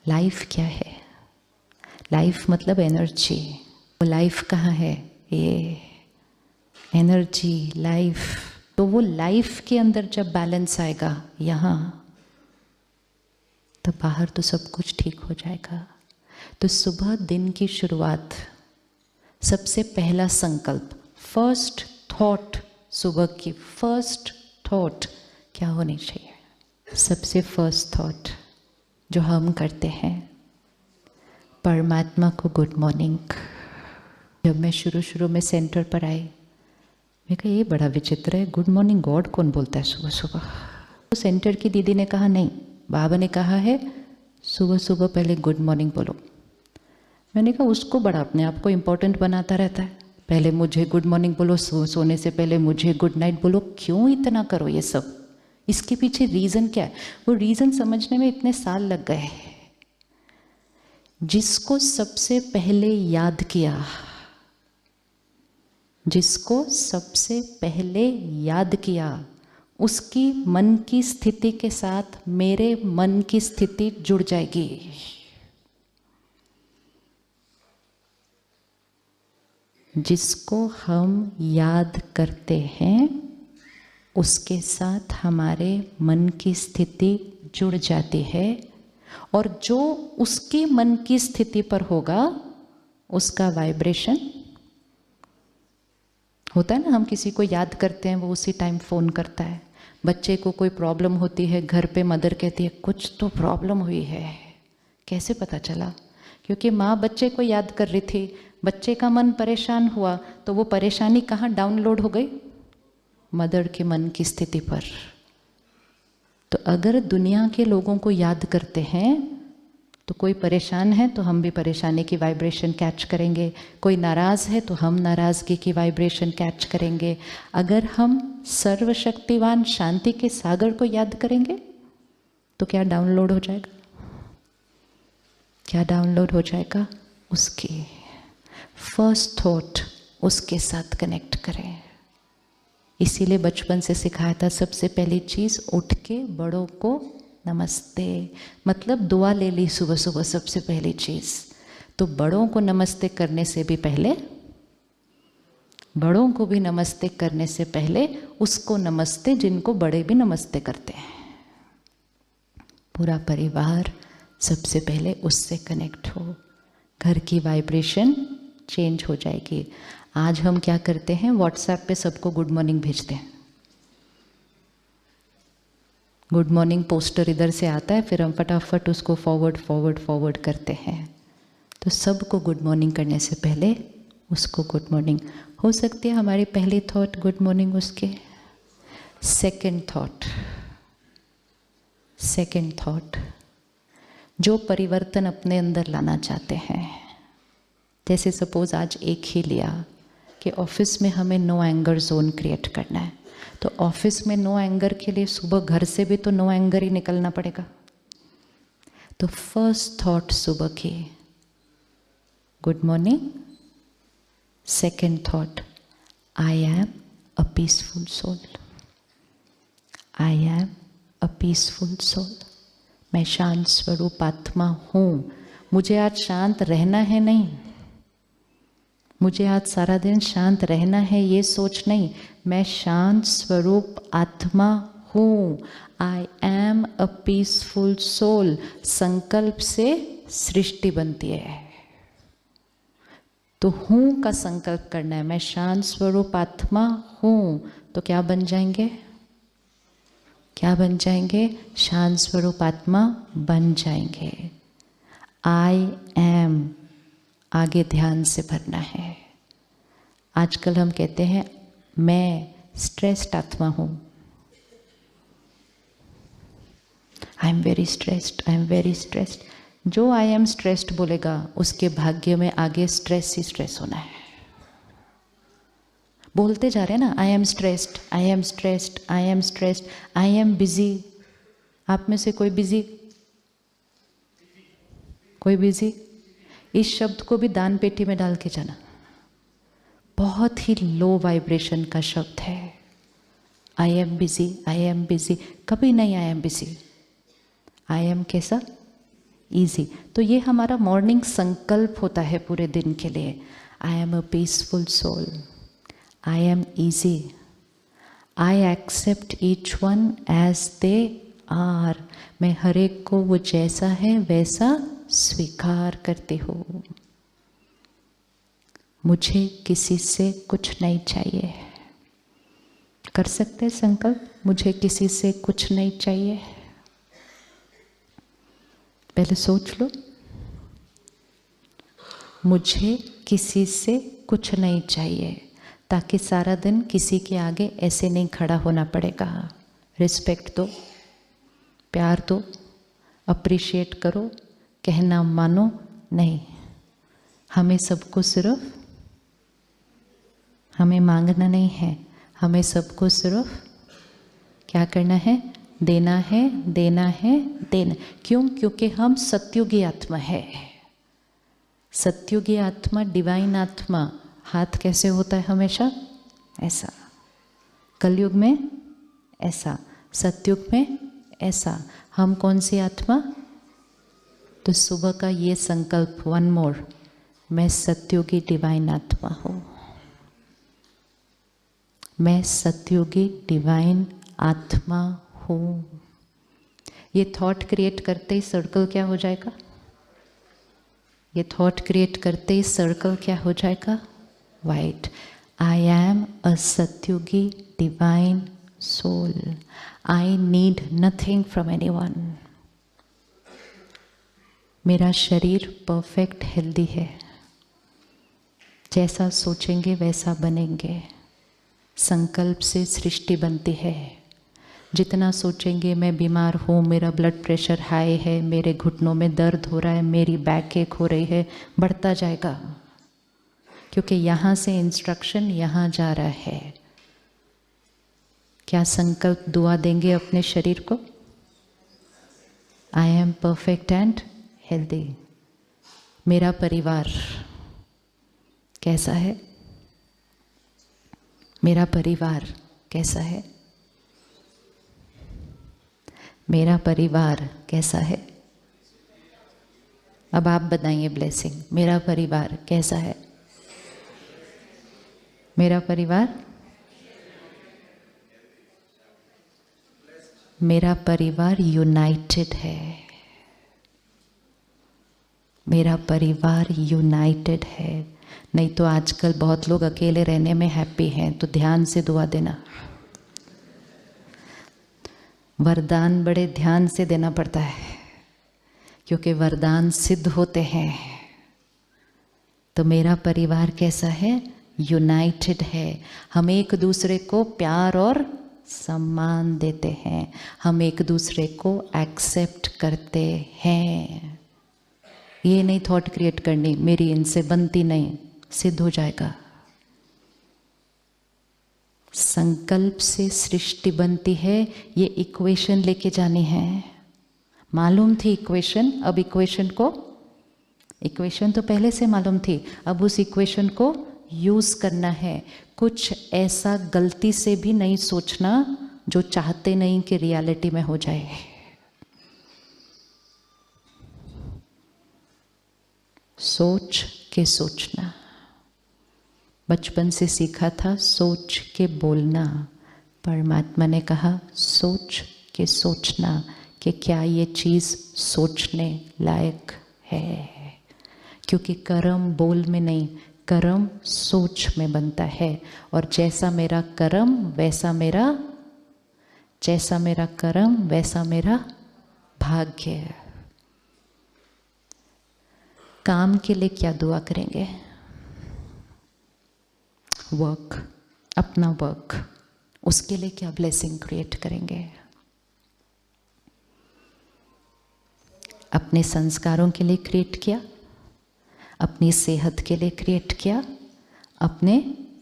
Life क्या है? Life मतलब एनर्जी। वो लाइफ कहाँ है? ये एनर्जी, लाइफ। तो वो लाइफ के अंदर जब बैलेंस आएगा यहाँ, तो बाहर तो सब कुछ ठीक हो जाएगा। तो सुबह दिन की शुरुआत, सबसे पहला संकल्प, फर्स्ट थॉट, सुबह की फर्स्ट थॉट क्या होनी चाहिए? सबसे फर्स्ट थॉट जो हम करते हैं, परमात्मा को गुड मॉर्निंग। जब मैं शुरू में सेंटर पर आई, मैं कहा ये बड़ा विचित्र है, गुड मॉर्निंग गॉड कौन बोलता है सुबह सुबह? तो सेंटर की दीदी ने कहा नहीं, बाबा ने कहा है सुबह सुबह पहले गुड मॉर्निंग बोलो। मैंने कहा उसको बड़ा अपने आप को इम्पोर्टेंट बनाता रहता है, पहले मुझे गुड मॉर्निंग बोलो, सोने से पहले मुझे गुड नाइट बोलो। क्यों इतना करो ये सब? इसके पीछे रीज़न क्या है? वो रीज़न समझने में इतने साल लग गए। जिसको सबसे पहले याद किया, जिसको सबसे पहले याद किया, उसकी मन की स्थिति के साथ मेरे मन की स्थिति जुड़ जाएगी। जिसको हम याद करते हैं उसके साथ हमारे मन की स्थिति जुड़ जाती है, और जो उसकी मन की स्थिति पर होगा उसका वाइब्रेशन होता है ना। हम किसी को याद करते हैं, वो उसी टाइम फ़ोन करता है। बच्चे को कोई प्रॉब्लम होती है, घर पे मदर कहती है कुछ तो प्रॉब्लम हुई है। कैसे पता चला? क्योंकि माँ बच्चे को याद कर रही थी, बच्चे का मन परेशान हुआ, तो वो परेशानी कहाँ डाउनलोड हो गई? मदर के मन की स्थिति पर। तो अगर दुनिया के लोगों को याद करते हैं तो कोई परेशान है तो हम भी परेशानी की वाइब्रेशन कैच करेंगे, कोई नाराज़ है तो हम नाराज़गी की वाइब्रेशन कैच करेंगे। अगर हम सर्वशक्तिवान शांति के सागर को याद करेंगे तो क्या डाउनलोड हो जाएगा? क्या डाउनलोड हो जाएगा? उसकी फर्स्ट थॉट उसके साथ कनेक्ट करें। इसीलिए बचपन से सिखाया था, सबसे पहली चीज़ उठ के बड़ों को नमस्ते, मतलब दुआ ले ली सुबह सुबह सबसे पहली चीज़। तो बड़ों को नमस्ते करने से भी पहले, बड़ों को भी नमस्ते करने से पहले उसको नमस्ते जिनको बड़े भी नमस्ते करते हैं। पूरा परिवार सबसे पहले उससे कनेक्ट हो, घर की वाइब्रेशन चेंज हो जाएगी। आज हम क्या करते हैं, व्हाट्सएप पे सबको गुड मॉर्निंग भेजते हैं। गुड मॉर्निंग पोस्टर इधर से आता है, फिर हम फटाफट उसको फॉरवर्ड करते हैं। तो सबको गुड मॉर्निंग करने से पहले उसको गुड मॉर्निंग। हो सकती है हमारी पहली थॉट गुड मॉर्निंग, उसके सेकंड थॉट जो परिवर्तन अपने अंदर लाना चाहते हैं। जैसे सपोज आज एक ही लिया कि ऑफिस में हमें नो एंगर जोन क्रिएट करना है, तो ऑफिस में नो एंगर के लिए सुबह घर से भी तो नो एंगर ही निकलना पड़ेगा। तो फर्स्ट थॉट सुबह की good morning, second thought I am a peaceful soul, I am a peaceful soul. मैं शांत स्वरूप आत्मा हूँ। मुझे आज शांत रहना है नहीं, मुझे आज सारा दिन शांत रहना है ये सोच नहीं, मैं शांत स्वरूप आत्मा हूँ। I am a peaceful soul. संकल्प से सृष्टि बनती है। तो हूँ का संकल्प करना है, मैं शांत स्वरूप आत्मा हूँ। तो क्या बन जाएंगे? क्या बन जाएंगे? शांत स्वरूप आत्मा बन जाएंगे। आई एम आगे ध्यान से भरना है। आजकल हम कहते हैं मैं स्ट्रेस्ड आत्मा हूँ, I am very stressed, I am very stressed. जो आई एम स्ट्रेस्ड बोलेगा उसके भाग्य में आगे स्ट्रेस ही स्ट्रेस होना है। बोलते जा रहे हैं ना, I am stressed, I am stressed, I am stressed, I am busy. आप में से कोई बिजी? कोई बिजी? इस शब्द को भी दान पेटी में डाल के जाना। बहुत ही लो वाइब्रेशन का शब्द है। I am busy, I am busy. कभी नहीं I am busy. I am कैसा? ईजी। तो ये हमारा मॉर्निंग संकल्प होता है पूरे दिन के लिए। I am a peaceful soul, I am easy, I accept each one as they are. मैं हर एक को वो जैसा है वैसा स्वीकार करती हूँ। मुझे किसी से कुछ नहीं चाहिए। कर सकते हैं संकल्प, मुझे किसी से कुछ नहीं चाहिए। पहले सोच लो, मुझे किसी से कुछ नहीं चाहिए, ताकि सारा दिन किसी के आगे ऐसे नहीं खड़ा होना पड़ेगा। रिस्पेक्ट दो, प्यार दो, अप्रिशिएट करो, कहना मानो नहीं। हमें सबको सिर्फ, हमें मांगना नहीं है, हमें सबको सिर्फ क्या करना है? देना है, देना है, देना। क्यों? क्योंकि हम सत्युगी आत्मा है। सत्युगी आत्मा, डिवाइन आत्मा, हाथ कैसे होता है? हमेशा ऐसा। कलयुग में ऐसा, सत्युग में ऐसा। हम कौन सी आत्मा? तो सुबह का ये संकल्प, वन मोर, मैं सत्युगी डिवाइन आत्मा हूँ। मैं सत्युगी डिवाइन आत्मा हूँ। ये थॉट क्रिएट करते ही सर्कल क्या हो जाएगा? ये थॉट क्रिएट करते ही सर्कल क्या हो जाएगा? वाइट। आई एम अ सत्युगी divine soul, I need nothing from anyone. मेरा शरीर परफेक्ट हेल्दी है। जैसा सोचेंगे वैसा बनेंगे। संकल्प से सृष्टि बनती है। जितना सोचेंगे मैं बीमार हूँ, मेरा ब्लड प्रेशर हाई है, मेरे घुटनों में दर्द हो रहा है, मेरी बैक एक हो रही है, बढ़ता जाएगा। क्योंकि यहाँ से इंस्ट्रक्शन यहाँ जा रहा है। क्या संकल्प दुआ देंगे अपने शरीर को? I am perfect and healthy. मेरा परिवार कैसा है? मेरा परिवार कैसा है? मेरा परिवार कैसा है? अब आप बताइए ब्लेसिंग। मेरा परिवार कैसा है? मेरा परिवार, मेरा परिवार यूनाइटेड है। मेरा परिवार यूनाइटेड है। नहीं तो आजकल बहुत लोग अकेले रहने में हैप्पी हैं। तो ध्यान से दुआ देना। वरदान बड़े ध्यान से देना पड़ता है, क्योंकि वरदान सिद्ध होते हैं। तो मेरा परिवार कैसा है? यूनाइटेड है। हम एक दूसरे को प्यार और सम्मान देते हैं। हम एक दूसरे को एक्सेप्ट करते हैं। ये नहीं थॉट क्रिएट करनी, मेरी इनसे बनती नहीं, सिद्ध हो जाएगा। संकल्प से सृष्टि बनती है। ये इक्वेशन लेके जानी है। मालूम थी इक्वेशन, अब इक्वेशन को, इक्वेशन तो पहले से मालूम थी, अब उस इक्वेशन को यूज करना है। कुछ ऐसा गलती से भी नहीं सोचना जो चाहते नहीं कि रियलिटी में हो जाए। सोच के सोचना। बचपन से सीखा था सोच के बोलना। परमात्मा ने कहा सोच के सोचना कि क्या ये चीज़ सोचने लायक है। क्योंकि कर्म बोल में नहीं, कर्म सोच में बनता है। और जैसा मेरा कर्म वैसा मेरा, जैसा मेरा कर्म वैसा मेरा भाग्य। काम के लिए क्या दुआ करेंगे? वर्क, अपना वर्क, उसके लिए क्या ब्लेसिंग क्रिएट करेंगे? अपने संस्कारों के लिए क्रिएट किया, अपनी सेहत के लिए क्रिएट किया, अपने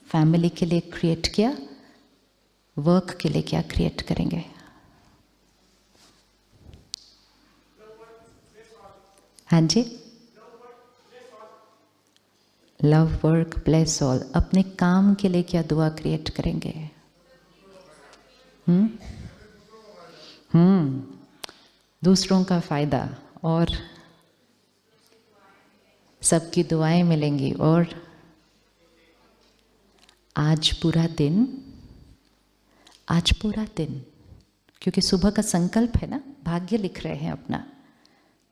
फैमिली के लिए क्रिएट किया। वर्क के लिए क्या क्रिएट करेंगे? हाँ जी, लव वर्क ब्लेस ऑल। अपने काम के लिए क्या दुआ क्रिएट करेंगे? दूसरों का फायदा और सबकी दुआएं मिलेंगी। और आज पूरा दिन, क्योंकि सुबह का संकल्प है ना, भाग्य लिख रहे हैं अपना,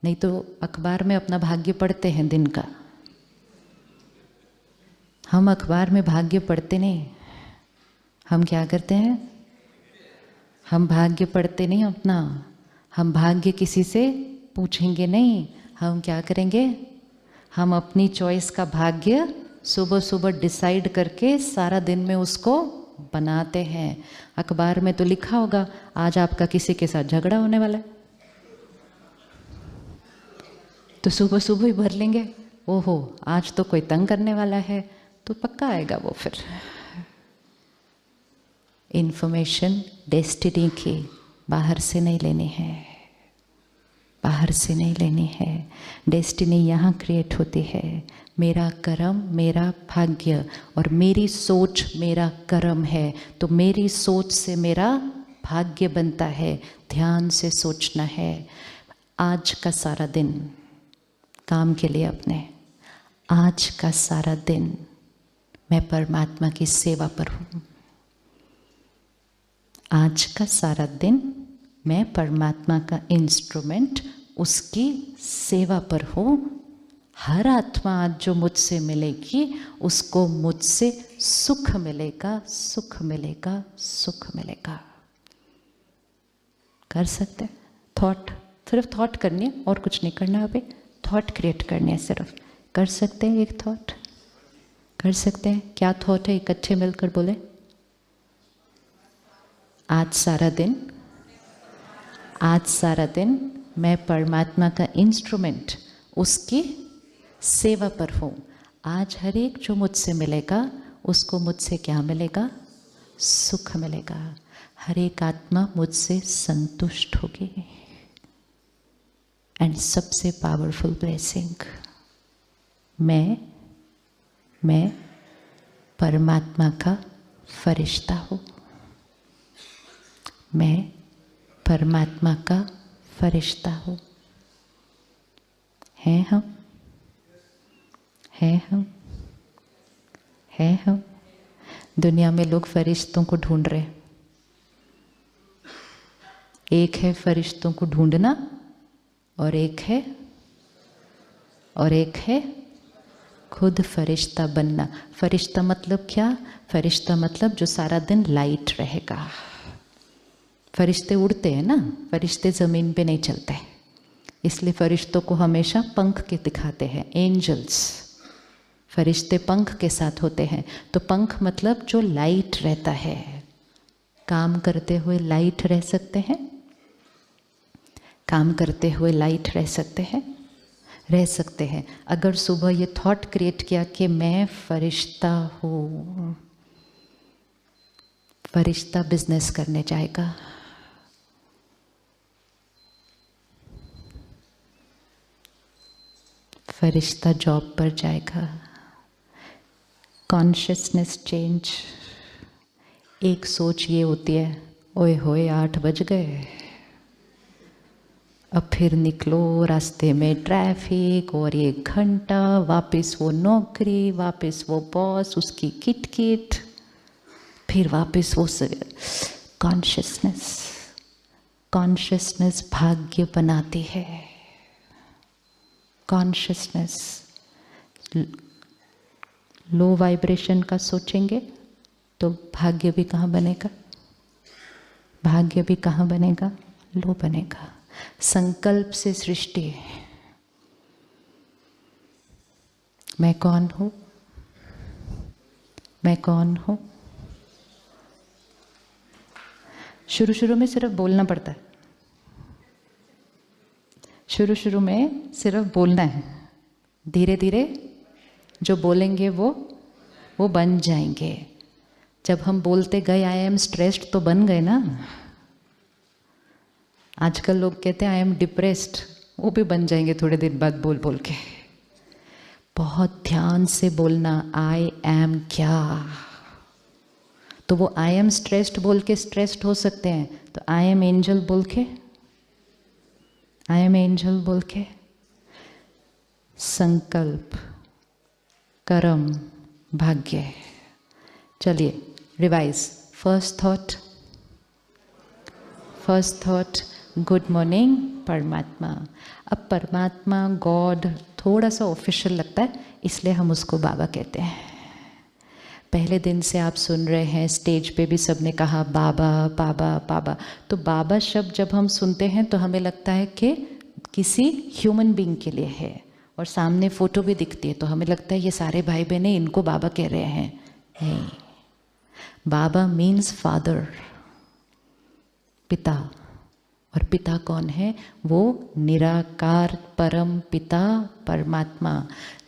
नहीं तो अखबार में अपना भाग्य पढ़ते हैं दिन का। हम अखबार में भाग्य पढ़ते नहीं, हम क्या करते हैं, हम भाग्य पढ़ते नहीं अपना, हम भाग्य किसी से पूछेंगे नहीं, हम क्या करेंगे, हम अपनी चॉइस का भाग्य सुबह सुबह डिसाइड करके सारा दिन में उसको बनाते हैं। अखबार में तो लिखा होगा आज आपका किसी के साथ झगड़ा होने वाला है, तो सुबह सुबह ही भर लेंगे, ओहो आज तो कोई तंग करने वाला है, तो पक्का आएगा वो। फिर इन्फॉर्मेशन डेस्टिनी की बाहर से नहीं लेनी है, बाहर से नहीं लेनी है। डेस्टिनी यहाँ क्रिएट होती है। मेरा कर्म मेरा भाग्य और मेरी सोच मेरा कर्म है, तो मेरी सोच से मेरा भाग्य बनता है। ध्यान से सोचना है। आज का सारा दिन काम के लिए अपने, आज का सारा दिन मैं परमात्मा की सेवा पर हूँ। आज का सारा दिन मैं परमात्मा का इंस्ट्रूमेंट, उसकी सेवा पर हूँ। हर आत्मा आज जो मुझसे मिलेगी उसको मुझसे सुख मिलेगा, सुख मिलेगा, सुख मिलेगा। कर सकते हैं थॉट, सिर्फ थॉट करनी है और कुछ नहीं करना। अभी थॉट क्रिएट करनी है, सिर्फ कर सकते हैं। एक थॉट कर सकते हैं। क्या थॉट है? एक अच्छे मिलकर बोले। आज सारा दिन, आज सारा दिन मैं परमात्मा का इंस्ट्रूमेंट, उसकी सेवा पर हूँ। आज हर एक जो मुझसे मिलेगा उसको मुझसे क्या मिलेगा? सुख मिलेगा। हर एक आत्मा मुझसे संतुष्ट होगी। एंड सबसे पावरफुल ब्लेसिंग, मैं परमात्मा का फरिश्ता हूँ। मैं परमात्मा का फरिश्ता हूँ। हैं हम, हैं हम, हैं हम। दुनिया में लोग फरिश्तों को ढूंढ रहे हैं। एक है फरिश्तों को ढूंढना और एक है खुद फरिश्ता बनना। फरिश्ता मतलब क्या? फरिश्ता मतलब जो सारा दिन लाइट रहेगा। फरिश्ते उड़ते हैं ना, फरिश्ते ज़मीन पे नहीं चलते, इसलिए फरिश्तों को हमेशा पंख के दिखाते हैं, एंजल्स। फरिश्ते पंख के साथ होते हैं। तो पंख मतलब जो लाइट रहता है। काम करते हुए लाइट रह सकते हैं, काम करते हुए लाइट रह सकते हैं, रह सकते हैं। अगर सुबह ये थॉट क्रिएट किया कि मैं फरिश्ता हूँ, फरिश्ता बिजनेस करने जाएगा, फरिश्ता जॉब पर जाएगा। Consciousness change. एक सोच ये होती है, ओए होए 8 बज गए, अब फिर निकलो, रास्ते में ट्रैफिक और 1 घंटा, वापस वो नौकरी, वापस वो बॉस, उसकी किट, फिर वापस वो कॉन्शियसनेस भाग्य बनाती है। कॉन्शियसनेस लो वाइब्रेशन का सोचेंगे तो भाग्य भी कहाँ बनेगा? भाग्य भी कहाँ बनेगा? लो बनेगा। संकल्प से सृष्टि। मैं कौन हूँ? मैं कौन हूँ? शुरू में सिर्फ बोलना पड़ता है। शुरू में सिर्फ बोलना है। धीरे धीरे जो बोलेंगे वो बन जाएंगे। जब हम बोलते गए आई एम स्ट्रेस्ड तो बन गए ना। आजकल लोग कहते हैं आई एम डिप्रेस्ड, वो भी बन जाएंगे थोड़े दिन बाद बोल बोल के। बहुत ध्यान से बोलना, आई एम क्या। तो वो आई एम स्ट्रेस्ड बोल के स्ट्रेस्ड हो सकते हैं, तो आई एम एंजल बोल के, आई एम एंजल बोल के संकल्प, कर्म, भाग्य। चलिए revise. First thought good morning परमात्मा। अब परमात्मा, गॉड थोड़ा सा ऑफिशियल लगता है, इसलिए हम उसको बाबा कहते हैं। पहले दिन से आप सुन रहे हैं, स्टेज पे भी सबने कहा बाबा बाबा बाबा। तो बाबा शब्द जब हम सुनते हैं तो हमें लगता है कि किसी ह्यूमन बीइंग के लिए है, और सामने फोटो भी दिखती है तो हमें लगता है ये सारे भाई बहनें इनको बाबा कह रहे हैं। नहीं, बाबा मीन्स फादर, पिता। और पिता कौन है? वो निराकार परम पिता परमात्मा।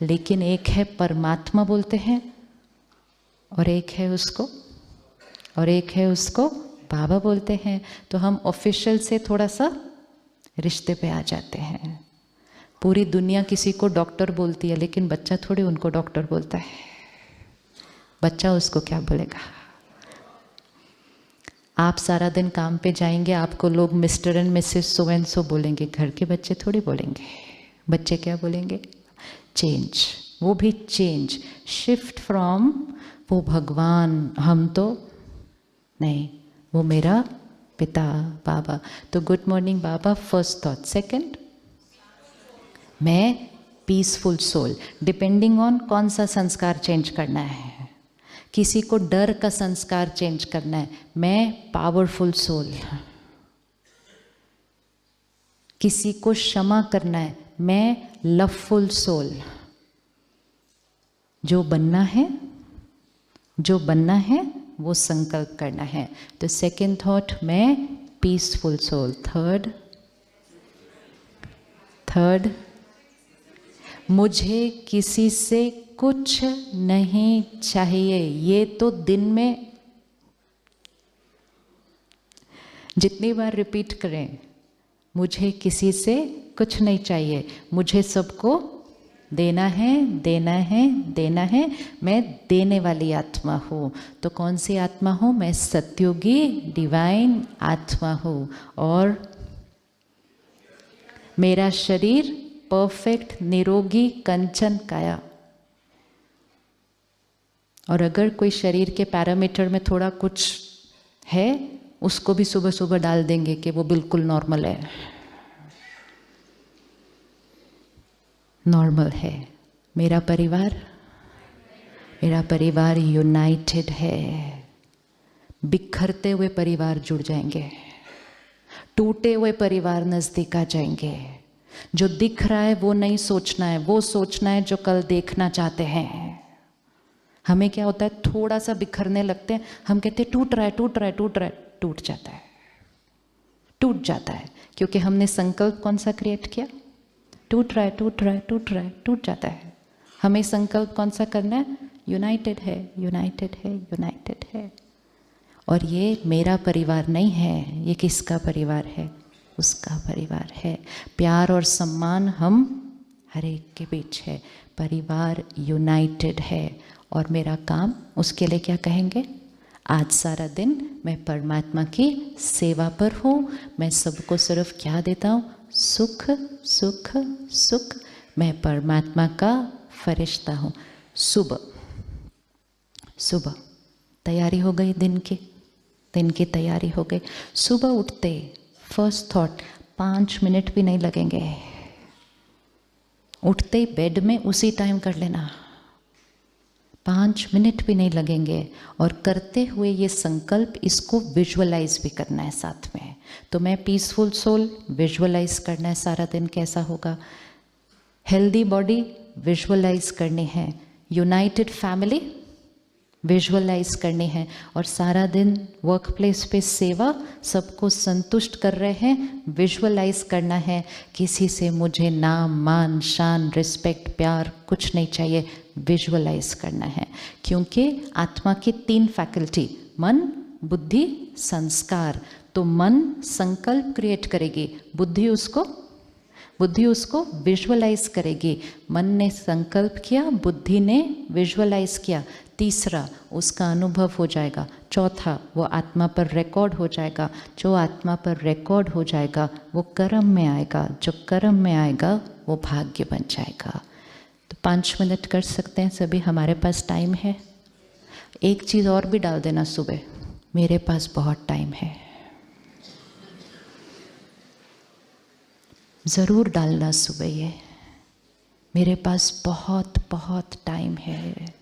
लेकिन एक है परमात्मा बोलते हैं, और एक है उसको बाबा बोलते हैं। तो हम ऑफिशियल से थोड़ा सा रिश्ते पे आ जाते हैं। पूरी दुनिया किसी को डॉक्टर बोलती है, लेकिन बच्चा थोड़ी उनको डॉक्टर बोलता है। बच्चा उसको क्या बोलेगा? आप सारा दिन काम पे जाएंगे, आपको लोग mister and Mrs so and so बोलेंगे, घर के बच्चे थोड़ी बोलेंगे। बच्चे क्या बोलेंगे? चेंज। वो भी चेंज, शिफ्ट फ्रॉम वो भगवान, हम तो नहीं, वो मेरा पिता बाबा। तो गुड मॉर्निंग बाबा फर्स्ट थॉट। सेकंड, मैं पीसफुल सोल। डिपेंडिंग ऑन कौन सा संस्कार चेंज करना है। किसी को डर का संस्कार चेंज करना है, मैं पावरफुल सोल। किसी को क्षमा करना है, मैं लवफुल सोल। जो बनना है वो संकल्प करना है। तो सेकंड थॉट, मैं पीसफुल सोल। थर्ड, मुझे किसी से कुछ नहीं चाहिए। ये तो दिन में जितनी बार रिपीट करें, मुझे किसी से कुछ नहीं चाहिए, मुझे सबको देना है, देना है, देना है। मैं देने वाली आत्मा हूँ। तो कौन सी आत्मा हूँ? मैं सत्युगी डिवाइन आत्मा हूँ। और मेरा शरीर परफेक्ट निरोगी कंचन काया। और अगर कोई शरीर के पैरामीटर में थोड़ा कुछ है, उसको भी सुबह सुबह डाल देंगे कि वो बिल्कुल नॉर्मल है। नॉर्मल है। मेरा परिवार यूनाइटेड है। बिखरते हुए परिवार जुड़ जाएंगे, टूटे हुए परिवार नजदीक आ जाएंगे। जो दिख रहा है वो नहीं सोचना है, वो सोचना है जो कल देखना चाहते हैं। हमें क्या होता है, थोड़ा सा बिखरने लगते हैं, हम कहते हैं टूट रहा है, टूट जाता है। क्योंकि हमने संकल्प कौन सा क्रिएट किया? टूट रहा है, टूट जाता है। हमें संकल्प कौन सा करना है? यूनाइटेड है। और ये मेरा परिवार नहीं है, ये किसका परिवार है? उसका परिवार है। प्यार और सम्मान हम हर एक के बीच है। परिवार यूनाइटेड है। और मेरा काम, उसके लिए क्या कहेंगे? आज सारा दिन मैं परमात्मा की सेवा पर हूँ। मैं सबको सिर्फ क्या देता हूँ? सुख सुख सुख। मैं परमात्मा का फरिश्ता हूँ। सुबह तैयारी हो गई, दिन की तैयारी हो गई। सुबह उठते फर्स्ट थॉट, 5 मिनट भी नहीं लगेंगे। उठते ही बेड में उसी टाइम कर लेना, 5 मिनट भी नहीं लगेंगे। और करते हुए ये संकल्प, इसको विजुअलाइज भी करना है साथ में। तो मैं पीसफुल सोल विजुअलाइज करना है सारा दिन कैसा होगा। हेल्दी बॉडी विजुअलाइज करनी है। यूनाइटेड फैमिली विजुअलाइज करनी है। और सारा दिन वर्क प्लेस पे सेवा, सबको संतुष्ट कर रहे हैं, विजुअलाइज करना है। किसी से मुझे नाम मान शान रिस्पेक्ट प्यार कुछ नहीं चाहिए, विजुअलाइज करना है। क्योंकि आत्मा की 3 फैकल्टी, मन बुद्धि संस्कार। तो मन संकल्प क्रिएट करेगी, बुद्धि उसको विजुअलाइज करेगी। मन ने संकल्प किया, बुद्धि ने विजुअलाइज किया। तीसरा, उसका अनुभव हो जाएगा। चौथा, वो आत्मा पर रिकॉर्ड हो जाएगा। जो आत्मा पर रिकॉर्ड हो जाएगा वो कर्म में आएगा। जो कर्म में आएगा वो भाग्य बन जाएगा। तो 5 मिनट कर सकते हैं सभी, हमारे पास टाइम है। एक चीज़ और भी डाल देना सुबह, मेरे पास बहुत टाइम है। ज़रूर डालना सुबह ये, मेरे पास बहुत बहुत टाइम है।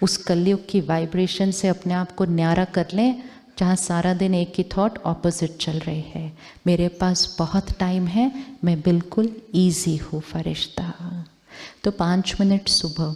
उस कलयुग की वाइब्रेशन से अपने आप को न्यारा कर लें, जहाँ सारा दिन एक ही थॉट ऑपोजिट चल रही है। मेरे पास बहुत टाइम है, मैं बिल्कुल ईजी हूँ फरिश्ता। तो 5 मिनट सुबह